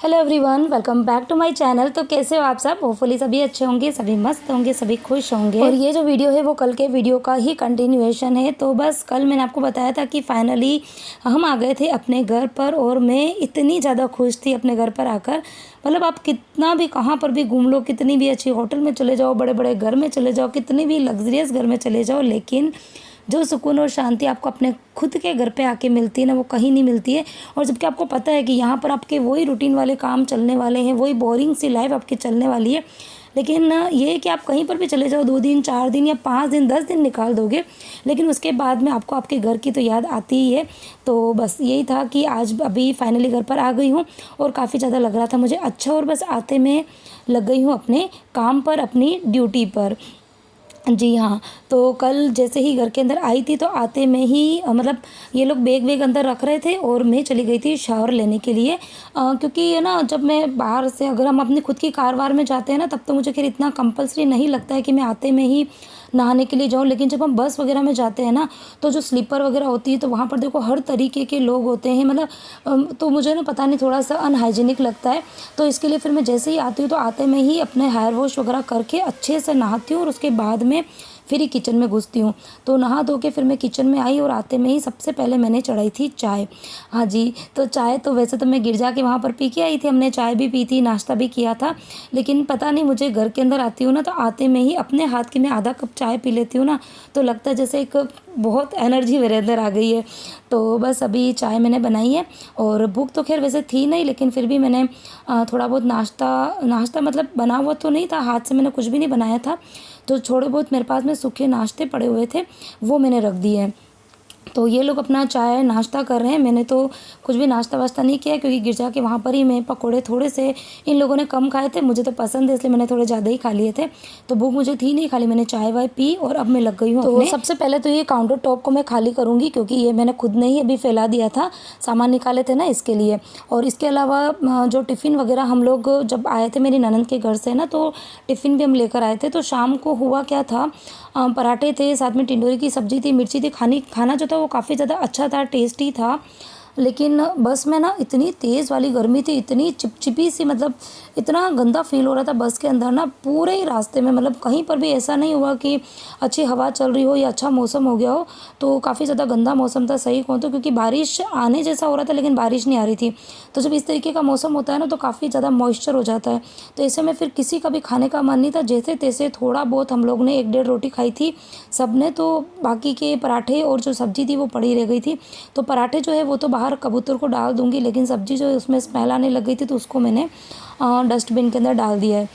Hello everyone, welcome back to my channel. तो कैसे हो आप सब? होपफुली सभी अच्छे होंगे, सभी मस्त होंगे, सभी खुश होंगे। और ये जो वीडियो है वो कल के वीडियो का ही कंटिन्यूएशन है। तो बस कल मैंने आपको बताया था कि फाइनली हम आ गए थे अपने घर पर और मैं इतनी ज़्यादा खुश थी अपने घर पर आकर। मतलब आप कितना भी कहाँ पर भी घूम लो, कितनी भी अच्छी होटल में चले जाओ, बड़े बड़े घर में चले जाओ, कितनी भी लग्जरियस घर में चले जाओ, लेकिन जो सुकून और शांति आपको अपने खुद के घर पे आके मिलती है ना, वो कहीं नहीं मिलती है। और जबकि आपको पता है कि यहाँ पर आपके वही रूटीन वाले काम चलने वाले हैं, वही बोरिंग सी लाइफ आपकी चलने वाली है, लेकिन ये है कि आप कहीं पर भी चले जाओ, 2 दिन 4 दिन या 5 दिन 10 दिन निकाल दोगे, लेकिन उसके बाद में आपको आपके घर की तो याद आती ही है। तो बस यही था कि आज अभी फाइनली घर पर आ गई हूँ और काफ़ी ज़्यादा लग रहा था मुझे अच्छा, और बस आते में लग गई हूँ अपने काम पर, अपनी ड्यूटी पर। जी हाँ, तो कल जैसे ही घर के अंदर आई थी तो आते में ही मतलब ये लोग बैग वैग अंदर रख रहे थे और मैं चली गई थी शावर लेने के लिए। क्योंकि ये ना, जब मैं बाहर से अगर हम अपनी खुद की कार वार में जाते हैं ना, तब तो मुझे खैर इतना कंपल्सरी नहीं लगता है कि मैं आते में ही नहाने के लिए जाऊँ। लेकिन जब हम बस वगैरह में जाते हैं ना, तो जो स्लीपर वगैरह होती है तो वहाँ पर देखो हर तरीके के लोग होते हैं, मतलब तो मुझे ना पता नहीं थोड़ा सा अनहाइजीनिक लगता है। तो इसके लिए फिर मैं जैसे ही आती हूँ तो आते में ही अपने हेयर वॉश वगैरह करके अच्छे से नहाती हूँ और उसके बाद में फिर ही किचन में घुसती हूँ। तो नहा धो के फिर मैं किचन में आई और आते में ही सबसे पहले मैंने चढ़ाई थी चाय। हाँ जी, तो चाय तो वैसे तो मैं गिरजा के वहाँ पर पी के आई थी, हमने चाय भी पी थी, नाश्ता भी किया था, लेकिन पता नहीं मुझे घर के अंदर आती हूँ ना, तो आते में ही अपने हाथ की मैं आधा कप चाय पी लेती हूँ ना, तो लगता है जैसे एक बहुत एनर्जी मेरे अंदर आ गई है। तो बस अभी चाय मैंने बनाई है और भूख तो खैर वैसे थी नहीं, लेकिन फिर भी मैंने थोड़ा बहुत नाश्ता मतलब बना हुआ तो नहीं था, हाथ से मैंने कुछ भी नहीं बनाया था, तो थोड़े बहुत मेरे पास में सूखे नाश्ते पड़े हुए थे, वो मैंने रख दिए हैं। तो ये लोग अपना चाय नाश्ता कर रहे हैं, मैंने तो कुछ भी नाश्ता वास्ता नहीं किया, क्योंकि गिरजा के वहाँ पर ही मैं पकोड़े थोड़े से इन लोगों ने कम खाए थे, मुझे तो पसंद है इसलिए मैंने थोड़े ज़्यादा ही खा लिए थे। तो भूख मुझे थी नहीं, खाली मैंने चाय वाय पी और अब मैं लग गई हूँ। तो सबसे पहले तो ये काउंटर टॉप को मैं खाली करूँगी, क्योंकि ये मैंने खुद ने ही अभी फैला दिया था, सामान निकाले थे ना इसके लिए। और इसके अलावा जो टिफ़िन वगैरह हम लोग जब आए थे मेरी ननद के घर से ना, तो टिफ़िन भी हम लेकर आए थे। तो शाम को हुआ क्या था, पराठे थे, साथ में टिंडोरी की सब्ज़ी थी, मिर्ची थी, खाना जो था वो काफ़ी ज़्यादा अच्छा था, टेस्टी था। लेकिन बस में ना इतनी तेज़ वाली गर्मी थी, इतनी चिपचिपी सी, मतलब इतना गंदा फील हो रहा था बस के अंदर ना पूरे ही रास्ते में। मतलब कहीं पर भी ऐसा नहीं हुआ कि अच्छी हवा चल रही हो या अच्छा मौसम हो गया हो, तो काफ़ी ज़्यादा गंदा मौसम था, सही कहूँ तो, क्योंकि बारिश आने जैसा हो रहा था लेकिन बारिश नहीं आ रही थी। तो जब इस तरीके का मौसम होता है ना, तो काफ़ी ज़्यादा मॉइस्चर हो जाता है, तो ऐसे में फिर किसी का भी खाने का मन नहीं था। जैसे तैसे थोड़ा बहुत हम लोग ने 1-1.5 रोटी खाई थी सब ने, तो बाकी के पराठे और जो सब्ज़ी थी वो पड़ी रह गई थी। तो पराठे जो है वो तो बाहर कबूतर को डाल दूँगी, लेकिन सब्ज़ी जो है उसमें स्मेल आने लग गई थी, तो उसको मैंने डस्टबिन के अंदर डाल दिया है।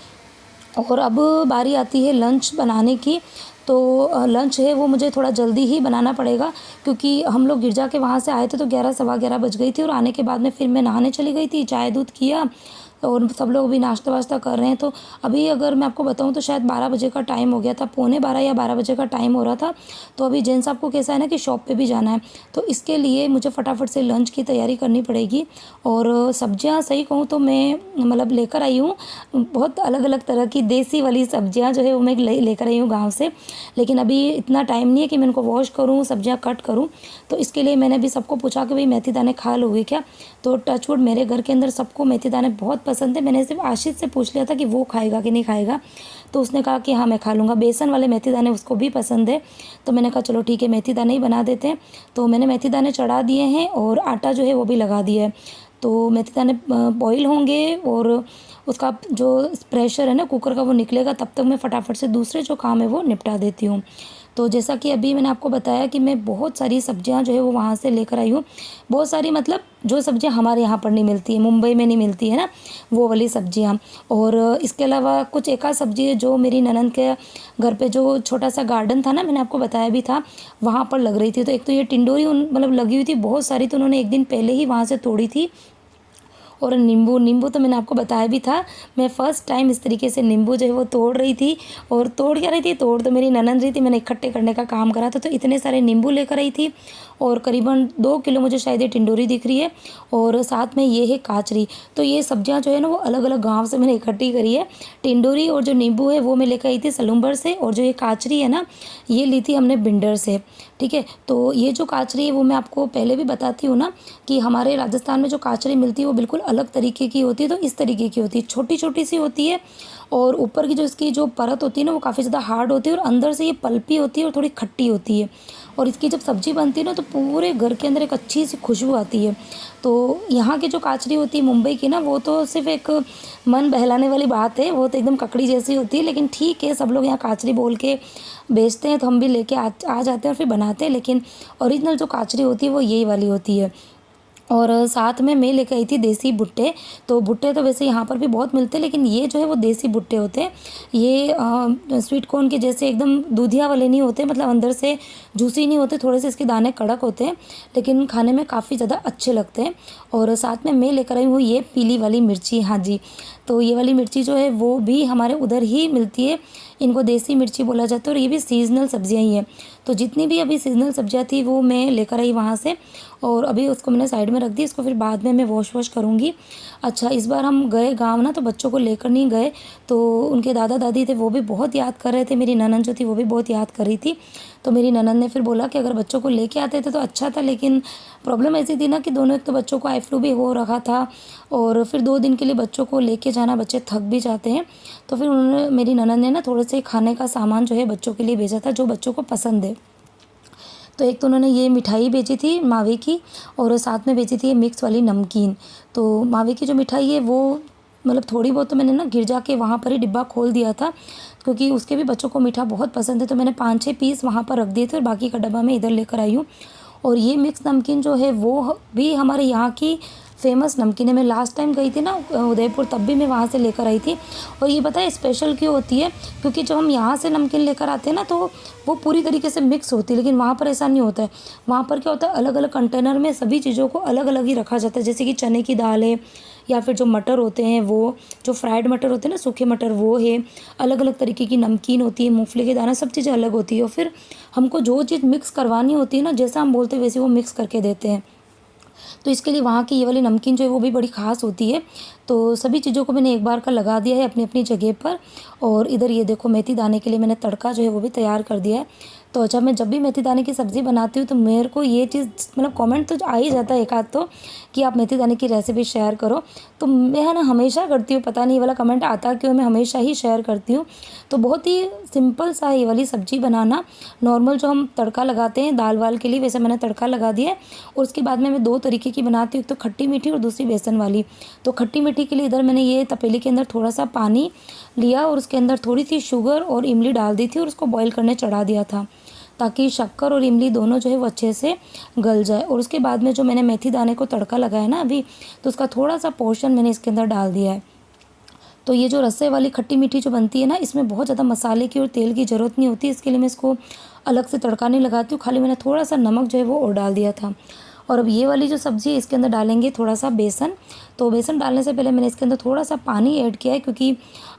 और अब बारी आती है लंच बनाने की। तो लंच है वो मुझे थोड़ा जल्दी ही बनाना पड़ेगा, क्योंकि हम लोग गिरजा के वहाँ से आए थे तो 11 सवा 11 बज गई थी, और आने के बाद में फिर मैं नहाने चली गई थी, चाय दूध किया और सब लोग भी नाश्ता वास्ता कर रहे हैं। तो अभी अगर मैं आपको बताऊं तो शायद 12 बजे का टाइम हो गया था, पौने 12 या 12 बजे का टाइम हो रहा था। तो अभी जेंट्स आपको कैसा है ना कि शॉप पे भी जाना है, तो इसके लिए मुझे फटाफट से लंच की तैयारी करनी पड़ेगी। और सब्जियां सही कहूँ तो मैं मतलब लेकर आई हूँ बहुत अलग अलग तरह की देसी वाली सब्जियां जो है वो मैं लेकर आई हूँ गाँव से, लेकिन अभी इतना टाइम नहीं है कि मैं इनको वॉश करूँ, सब्जियाँ कट करूँ। तो इसके लिए मैंने अभी सबको पूछा कि भाई मेथी दाने खा लोगे क्या। तो टचवुड मेरे घर के अंदर सबको मेथी दाने बहुत पसंद है। मैंने सिर्फ आशीष से पूछ लिया था कि वो खाएगा कि नहीं खाएगा, तो उसने कहा कि हाँ मैं खा लूँगा। बेसन वाले मेथी दाने उसको भी पसंद है, तो मैंने कहा चलो ठीक है मेथी दाने ही बना देते हैं। तो मैंने मेथी दाने चढ़ा दिए हैं और आटा जो है वो भी लगा दिया है। तो मेथी दाने बॉईल होंगे और उसका जो प्रेशर है ना कुकर का वो निकलेगा, तब तक मैं फटाफट से दूसरे जो काम है वो निपटा देती हूँ। तो जैसा कि अभी मैंने आपको बताया कि मैं बहुत सारी सब्जियां जो है वो वहाँ से लेकर आई हूँ। बहुत सारी मतलब जो सब्जियां हमारे यहाँ पर नहीं मिलती है, मुंबई में नहीं मिलती है ना, वो वाली सब्जियां। और इसके अलावा कुछ एक आध सब्जी है जो मेरी ननद के घर पे जो छोटा सा गार्डन था ना, मैंने आपको बताया भी था, वहाँ पर लग रही थी। तो एक तो ये टिंडोरी मतलब लगी हुई थी बहुत सारी, तो उन्होंने एक दिन पहले ही वहाँ से तोड़ी थी। और नींबू तो मैंने आपको बताया भी था, मैं फ़र्स्ट टाइम इस तरीके से नींबू जो है वो तोड़ रही थी। और तोड़ क्या रही थी, तोड़ तो मेरी ननद रही थी, मैंने इकट्ठे करने का काम करा था। तो इतने सारे नींबू लेकर आई थी और करीबन 2 किलो मुझे शायद ये टिंडोरी दिख रही है, और साथ में ये है काचरी। तो ये सब्जियां जो है ना वो अलग अलग गाँव से मैंने इकट्ठी करी है। टिंडोरी और जो नींबू है वो मैं लेकर आई थी सलूम्बर से, और जो ये काचरी है ना ये ली थी हमने बिंडर से। ठीक है, तो ये जो काचरी है वो मैं आपको पहले भी बताती हूँ ना कि हमारे राजस्थान में जो काचरी मिलती है वो बिल्कुल अलग तरीके की होती है। तो इस तरीके की होती है, छोटी छोटी सी होती है और ऊपर की जो इसकी जो परत होती है ना वो काफ़ी ज़्यादा हार्ड होती है और अंदर से ये पल्पी होती है और थोड़ी खट्टी होती है। और इसकी जब सब्ज़ी बनती है ना तो पूरे घर के अंदर एक अच्छी सी खुशबू आती है। तो यहाँ की जो काचरी होती है मुंबई की ना, वो तो सिर्फ एक मन बहलाने वाली बात है, वो तो एकदम ककड़ी जैसी होती है। लेकिन ठीक है, सब लोग यहाँ काचरी बोल के बेचते हैं तो हम भी लेके आ जाते हैं और फिर बनाते हैं। लेकिन ओरिजिनल जो काचरी होती है वो यही वाली होती है। और साथ में मैं लेकर आई थी देसी भुट्टे। तो भुट्टे तो वैसे यहाँ पर भी बहुत मिलते हैं, लेकिन ये जो है वो देसी भुट्टे होते हैं। ये स्वीट कॉर्न के जैसे एकदम दूधिया वाले नहीं होते, मतलब अंदर से जूसी नहीं होते, थोड़े से इसके दाने कड़क होते हैं, लेकिन खाने में काफ़ी ज़्यादा अच्छे लगते हैं। और साथ में मैं लेकर आई हूँ ये पीली वाली मिर्ची। हाँ जी, तो ये वाली मिर्ची जो है वो भी हमारे उधर ही मिलती है, इनको देसी मिर्ची बोला जाता है। और ये भी सीज़नल सब्जियाँ ही हैं। तो जितनी भी अभी सीज़नल सब्जियाँ थी वो मैं लेकर आई वहाँ से, और अभी उसको मैंने साइड में रख दी। इसको फिर बाद में मैं वॉश करूँगी। अच्छा, इस बार हम गए गाँव ना, तो बच्चों को लेकर नहीं गए, तो उनके दादा दादी थे वो भी बहुत याद कर रहे थे, मेरी ननद जो थी वो भी बहुत याद कर रही थी। तो मेरी ननद ने फिर बोला कि अगर बच्चों को लेके आते थे तो अच्छा था, लेकिन प्रॉब्लम ऐसी थी ना कि दोनों, एक तो बच्चों को आई फ्लू भी हो रखा था और फिर 2 दिन के लिए बच्चों को लेके जाना, बच्चे थक भी जाते हैं। तो फिर उन्होंने, मेरी ननद ने ना थोड़े से खाने का सामान जो है बच्चों के लिए भेजा था, जो बच्चों को पसंद है। तो एक तो उन्होंने ये मिठाई भेजी थी मावे की, और साथ में भेजी थी ये मिक्स वाली नमकीन। तो मावे की जो मिठाई है वो मतलब थोड़ी बहुत तो मैंने ना गिर जा के वहाँ पर ही डिब्बा खोल दिया था, क्योंकि उसके भी बच्चों को मीठा बहुत पसंद है। तो मैंने 5-6 पीस वहाँ पर रख दिए थे और बाकी का डब्बा मैं इधर लेकर आई हूँ। और ये मिक्स नमकीन जो है वो भी हमारे यहाँ की फ़ेमस नमकीन है। मैं लास्ट टाइम गई थी ना उदयपुर, तब भी मैं वहाँ से लेकर आई थी। और ये पता है स्पेशल क्यों होती है, क्योंकि जब हम यहाँ से नमकीन लेकर आते हैं ना तो वो पूरी तरीके से मिक्स होती है, लेकिन वहाँ पर ऐसा नहीं होता है। वहाँ पर क्या होता है, अलग अलग कंटेनर में सभी चीज़ों को अलग अलग ही रखा जाता है। जैसे कि चने की दाल है, या फिर जो मटर होते हैं वो, जो फ्राइड मटर होते हैं ना, सूखे मटर, वो है। अलग अलग तरीके की नमकीन होती है, मूँगफली के दाना, सब चीज़ें अलग होती है। और फिर हमको जो चीज़ मिक्स करवानी होती है ना, जैसा हम बोलते हैं वैसे वो मिक्स करके देते हैं। तो इसके लिए वहाँ की ये वाली नमकीन जो है वो भी बड़ी ख़ास होती है। तो सभी चीज़ों को मैंने एक बार का लगा दिया है अपनी अपनी जगह पर। और इधर ये देखो, मेथी दाने के लिए मैंने तड़का जो है वो भी तैयार कर दिया है। तो अच्छा, मैं जब भी मेथी दाने की सब्ज़ी बनाती हूँ तो मेरे को ये चीज़, मतलब कमेंट तो आ ही जाता है एक आध तो, कि आप मेथी दाने की रेसिपी शेयर करो। तो मैं है ना हमेशा करती हूँ, पता नहीं ये वाला कमेंट आता क्यों, मैं हमेशा ही शेयर करती हूँ। तो बहुत ही सिंपल सा है ये वाली सब्ज़ी बनाना। नॉर्मल जो हम तड़का लगाते हैं दाल वाल के लिए, वैसे मैंने तड़का लगा दिया है। और उसके बाद में मैं 2 तरीके की बनाती हूँ, एक तो खट्टी मीठी और दूसरी बेसन वाली। तो खट्टी मीठी के लिए इधर मैंने ये तपेली के अंदर थोड़ा सा पानी लिया और उसके अंदर थोड़ी सी शुगर और इमली डाल दी थी और उसको बॉईल करने चढ़ा दिया था, ताकि शक्कर और इमली दोनों जो है वो अच्छे से गल जाए। और उसके बाद में जो मैंने मेथी दाने को तड़का लगाया ना अभी, तो उसका थोड़ा सा पोर्शन मैंने इसके अंदर डाल दिया है। तो ये जो रस्से वाली खट्टी मीठी जो बनती है ना, इसमें बहुत ज़्यादा मसाले की और तेल की ज़रूरत नहीं होती। इसके लिए मैं इसको अलग से तड़का नहीं लगाती हूँ, खाली मैंने थोड़ा सा नमक जो है वो और डाल दिया था। और अब ये वाली जो सब्ज़ी है इसके अंदर डालेंगे थोड़ा सा बेसन। तो बेसन डालने से पहले मैंने इसके अंदर थोड़ा सा पानी ऐड किया है, क्योंकि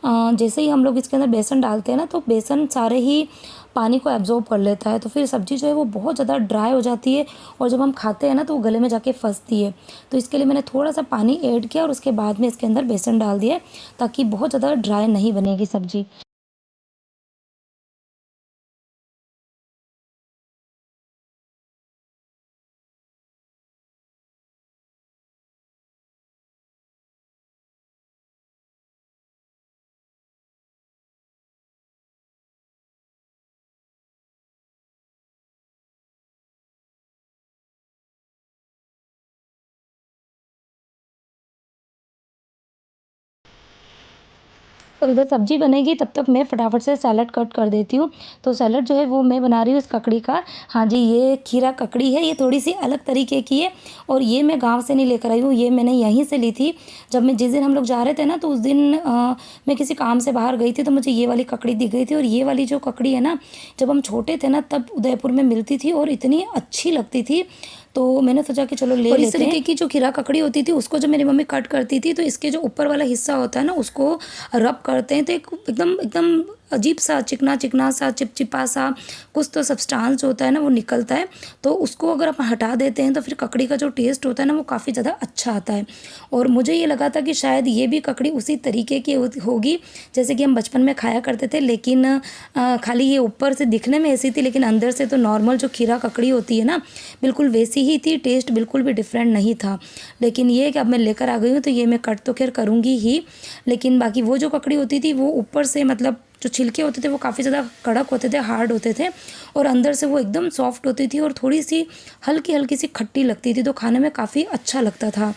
जैसे ही हम लोग इसके अंदर बेसन डालते हैं ना तो बेसन सारे ही पानी को एब्जॉर्ब कर लेता है। तो फिर सब्ज़ी जो है वो बहुत ज़्यादा ड्राई हो जाती है और जब हम खाते हैं ना तो वो गले में जाके फंसती है। तो इसके लिए मैंने थोड़ा सा पानी ऐड किया और उसके बाद में इसके अंदर बेसन डाल दिया, ताकि बहुत ज़्यादा ड्राई नहीं बनेगी सब्ज़ी। तो इधर सब्ज़ी बनेगी तब तक मैं फटाफट से सैलड कट कर देती हूँ। तो सैलड जो है वो मैं बना रही हूँ इस ककड़ी का। हाँ जी, ये खीरा ककड़ी है, ये थोड़ी सी अलग तरीके की है और ये मैं गाँव से नहीं लेकर आई हूँ, ये मैंने यहीं से ली थी। जब मैं जिस दिन हम लोग जा रहे थे ना तो उस दिन मैं किसी काम से बाहर गई थी, तो मुझे ये वाली ककड़ी दिख गई थी। और ये वाली जो ककड़ी है ना, जब हम छोटे थे ना तब उदयपुर में मिलती थी और इतनी अच्छी लगती थी। तो मैंने सोचा कि चलो ले लेते हैं। इस तरीके की जो खीरा ककड़ी होती थी उसको जब मेरी मम्मी कट करती थी तो इसके जो ऊपर वाला हिस्सा होता है ना उसको रब करते हैं, तो एकदम एकदम अजीब सा चिकना सा चिपचिपा सा कुछ तो सब्सटेंस जो होता है ना वो निकलता है। तो उसको अगर आप हटा देते हैं तो फिर ककड़ी का जो टेस्ट होता है ना वो काफ़ी ज़्यादा अच्छा आता है। और मुझे ये लगा था कि शायद ये भी ककड़ी उसी तरीके की होगी जैसे कि हम बचपन में खाया करते थे, लेकिन खाली ये ऊपर से दिखने में ऐसी थी, लेकिन अंदर से तो नॉर्मल जो खीरा ककड़ी होती है ना बिल्कुल वैसी ही थी। टेस्ट बिल्कुल भी डिफरेंट नहीं था। लेकिन ये कि अब मैं लेकर आ गई हूँ तो ये मैं कट तो खैर करूँगी ही, लेकिन बाकी वो जो ककड़ी होती थी वो ऊपर से मतलब जो छिलके होते थे वो काफ़ी ज़्यादा कड़क होते थे, हार्ड होते थे, और अंदर से वो एकदम सॉफ्ट होती थी और थोड़ी सी हल्की हल्की सी खट्टी लगती थी, तो खाने में काफ़ी अच्छा लगता था।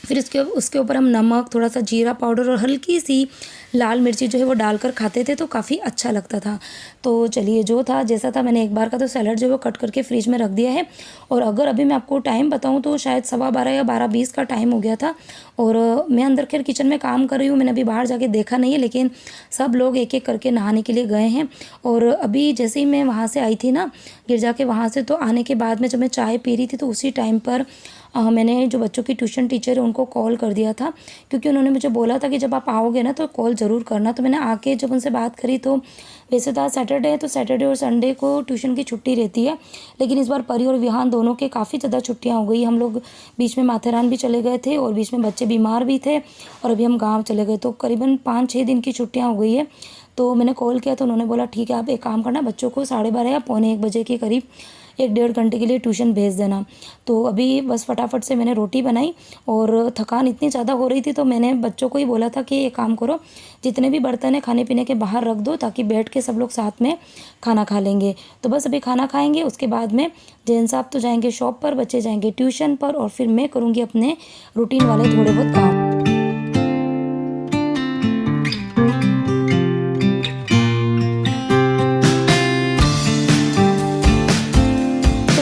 फिर उसके ऊपर हम नमक, थोड़ा सा जीरा पाउडर और हल्की सी लाल मिर्ची जो है वो डालकर खाते थे, तो काफ़ी अच्छा लगता था। तो चलिए जो था जैसा था, मैंने एक बार का तो सैलड जो है वो कट करके फ्रिज में रख दिया है। और अगर अभी मैं आपको टाइम बताऊं तो शायद 12:15 या 12:20 का टाइम हो गया था। और मैं अंदर खैर किचन में काम कर रही हूँ, मैंने अभी बाहर जाके देखा नहीं है, लेकिन सब लोग एक एक करके नहाने के लिए गए हैं। और अभी जैसे ही मैं वहाँ से आई थी ना गिरजा के वहाँ से, तो आने के बाद में जब मैं चाय पी रही थी तो उसी टाइम पर मैंने जो बच्चों की ट्यूशन टीचर है उनको कॉल कर दिया था, क्योंकि उन्होंने मुझे बोला था कि जब आप आओगे ना तो कॉल ज़रूर करना। तो मैंने आके जब उनसे बात करी तो वैसे तो आज सैटरडे है, तो सैटरडे और संडे को ट्यूशन की छुट्टी रहती है, लेकिन इस बार परी और विहान दोनों के काफ़ी ज़्यादा छुट्टियाँ हो गई। हम लोग बीच में माथेरान भी चले गए थे और बीच में बच्चे बीमार भी थे, और अभी हम गाँव चले गए, तो करीबन 5-6 दिन की छुट्टियाँ हो गई है। तो मैंने कॉल किया तो उन्होंने बोला ठीक है आप एक काम करना, बच्चों को 12:30 या 12:45 के करीब 1-1.5 घंटे के लिए ट्यूशन भेज देना। तो अभी बस फटाफट से मैंने रोटी बनाई, और थकान इतनी ज़्यादा हो रही थी तो मैंने बच्चों को ही बोला था कि एक काम करो, जितने भी बर्तन हैं खाने पीने के बाहर रख दो, ताकि बैठ के सब लोग साथ में खाना खा लेंगे। तो बस अभी खाना खाएंगे, उसके बाद में जैन साहब तो जाएंगे शॉप पर, बच्चे जाएंगे ट्यूशन पर, और फिर मैं करूँगी अपने रूटीन वाले थोड़े बहुत काम।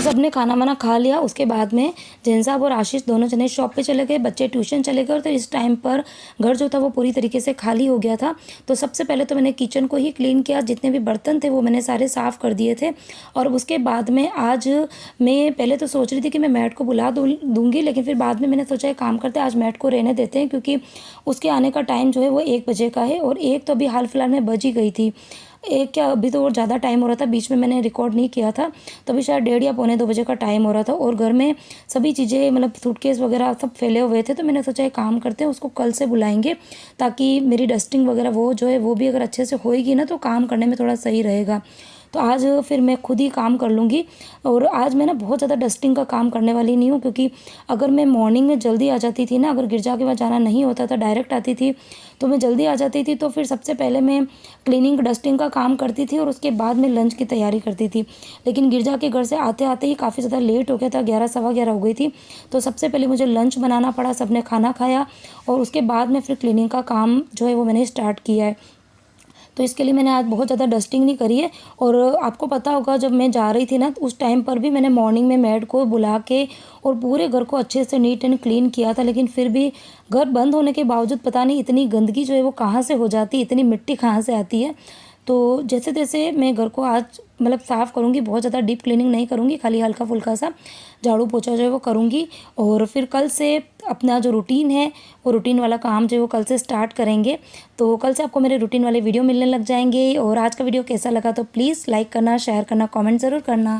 सबने खाना वाना खा लिया, उसके बाद में जैन साहब और आशीष दोनों जने शॉप पे चले गए, बच्चे ट्यूशन चले गए, और तो इस टाइम पर घर जो था वो पूरी तरीके से खाली हो गया था। तो सबसे पहले तो मैंने किचन को ही क्लीन किया, जितने भी बर्तन थे वो मैंने सारे साफ़ कर दिए थे। और उसके बाद में आज मैं पहले तो सोच रही थी कि मैं मैट को बुला दूँगी, लेकिन फिर बाद में मैंने सोचा एक काम करते हैं, आज मैट को रहने देते हैं, क्योंकि उसके आने का टाइम जो है वो 1 बजे का है, और 1 तो अभी हाल फिलहाल में बज ही गई थी। एक क्या, अभी तो और ज़्यादा टाइम हो रहा था, बीच में मैंने रिकॉर्ड नहीं किया था, तो अभी शायद 1:30 या 1:45 बजे का टाइम हो रहा था, और घर में सभी चीज़ें मतलब सूटकेस वगैरह सब फैले हुए थे। तो मैंने सोचा एक काम करते हैं, उसको कल से बुलाएंगे, ताकि मेरी डस्टिंग वगैरह वो जो है वो भी अगर अच्छे से होएगी ना तो काम करने में थोड़ा सही रहेगा। तो आज फिर मैं खुद ही काम कर लूँगी। और आज मैं ना बहुत ज़्यादा डस्टिंग का काम करने वाली नहीं हूँ, क्योंकि अगर मैं मॉर्निंग में जल्दी आ जाती थी ना, अगर गिरजा के वहाँ जाना नहीं होता था, डायरेक्ट आती थी, तो मैं जल्दी आ जाती थी, तो फिर सबसे पहले मैं क्लीनिंग डस्टिंग का काम करती थी और उसके बाद में लंच की तैयारी करती थी। लेकिन गिरजा के घर से आते आते ही काफ़ी ज़्यादा लेट हो गया था, 11 सवा 11 हो गई थी। तो सबसे पहले मुझे लंच बनाना पड़ा, सबने खाना खाया, और उसके बाद में फिर क्लीनिंग का काम जो है वो मैंने स्टार्ट किया है। तो इसके लिए मैंने आज बहुत ज़्यादा डस्टिंग नहीं करी है। और आपको पता होगा जब मैं जा रही थी ना उस टाइम पर भी मैंने मॉर्निंग में मेड को बुला के और पूरे घर को अच्छे से नीट एंड क्लीन किया था, लेकिन फिर भी घर बंद होने के बावजूद पता नहीं इतनी गंदगी जो है वो कहाँ से हो जाती है, इतनी मिट्टी कहाँ से आती है। तो जैसे तैसे मैं घर को आज मतलब साफ़ करूँगी, बहुत ज़्यादा डीप क्लीनिंग नहीं करूँगी, खाली हल्का फुल्का सा झाड़ू पोछा जो है वो करूँगी। और फिर कल से अपना जो रूटीन है वो रूटीन वाला काम जो है वो कल से स्टार्ट करेंगे। तो कल से आपको मेरे रूटीन वाले वीडियो मिलने लग जाएंगे। और आज का वीडियो कैसा लगा तो प्लीज़ लाइक करना, शेयर करना, कमेंट ज़रूर करना।